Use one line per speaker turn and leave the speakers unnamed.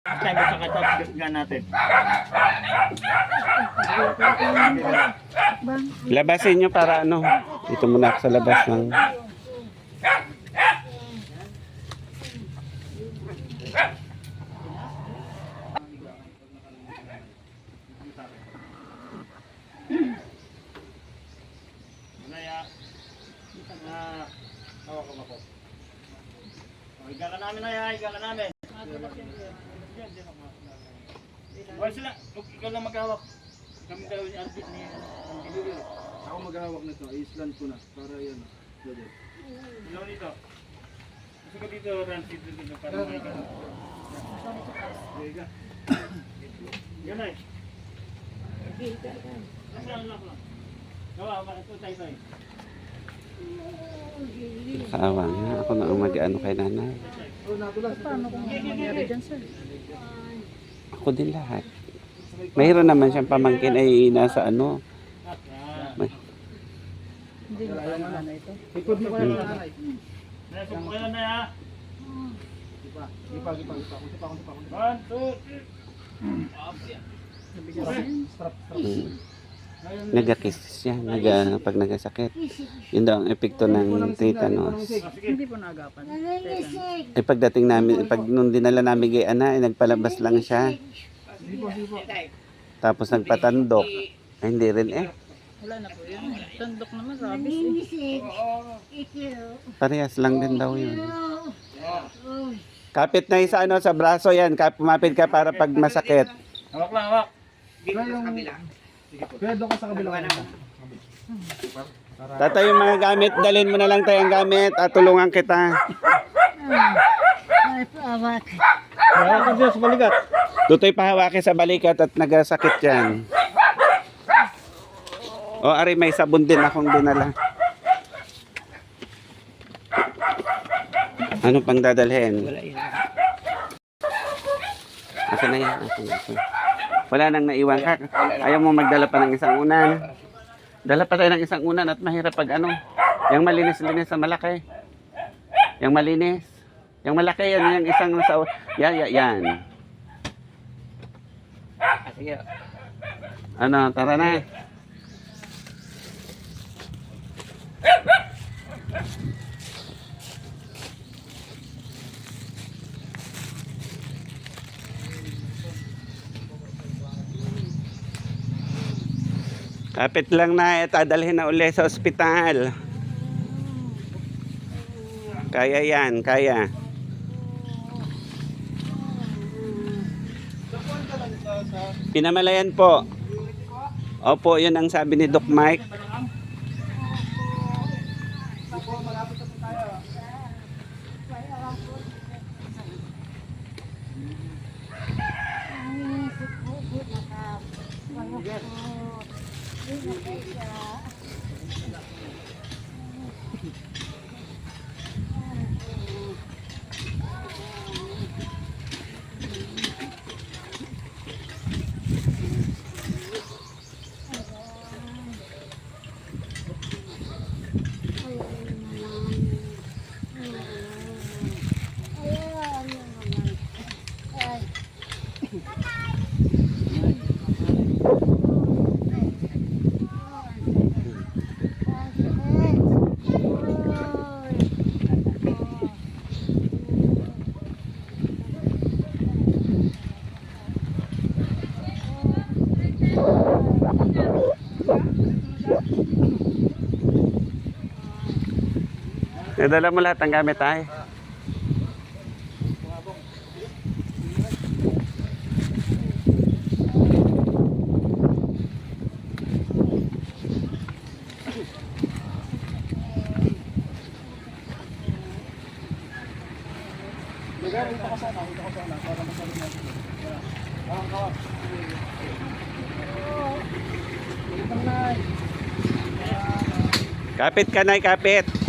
Tayo mo sa katapos nga natin.
Labasin nyo para ano. Dito muna ako sa labas ng...
Higa ka namin na yan, higa ka namin. Wala sila, ikaw lang maghawak. Kami daw yung arbit ni Angelio.
Ako maghahawak nito, i-slant ko na para yan. Pwede.
Ilaw dito. Gusto ko dito, Ransit, dito para may ka. Higa. Yan ay. Nasaan lang lang. Gawa, bakit ito tayo?
Kaawa nga. Ako na ang mag-ano kay nanay.
Paano kung mangyari dyan, sir?
Ako din lahat. Mayroon naman siyang pamangkin ay nasa ano.
Hindi mo alam na ito.
Ikot mo kaya sa nanay.
Nasa mo kayo na ya.
Gipa.
1, 2,
Strap.
Nagakis siya. Pag nagasakit. Yun daw ang epekto ng tetanus.
Hindi po naagapan.
Eh pagdating namin, pag nung dinala namin kay Ana, nagpalabas lang siya. Tapos nagpatandok. Ay, hindi rin eh.
Wala na po yun. Tandok naman, rabis eh.
Parehas lang din daw yun. Kapit na sa ano sa braso yan. Pumapit ka para pag masakit.
hawak lang, hawak.
Kaya doon ka sa kabila.
Tatay yung mga gamit, dalhin mo na lang tayong gamit at tulungan kita.
Hawakan dyan sa balikat.
Tutoy pahawakin sa balikat at nagasakit yan. O ari, may sabon din akong dinala. Ano pang dadalhin? Asa na yan? Wala nang naiwan ka. Ayaw mo magdala pa ng isang unan. Dala pa tayo ng isang unan at mahirap pag ano. Yung malinis-linis sa malaki. Yung malinis. Yung malaki yan. Yung isang sa... Yan. Sige. Ano, tara na. Kapit lang na dalhin na uli sa ospital. Kaya yan, kaya. Pinamalayan po. Opo, yun ang sabi ni Doc Mike. Nadala mo lahat ng gamit ay. Kapit ka na, kapit.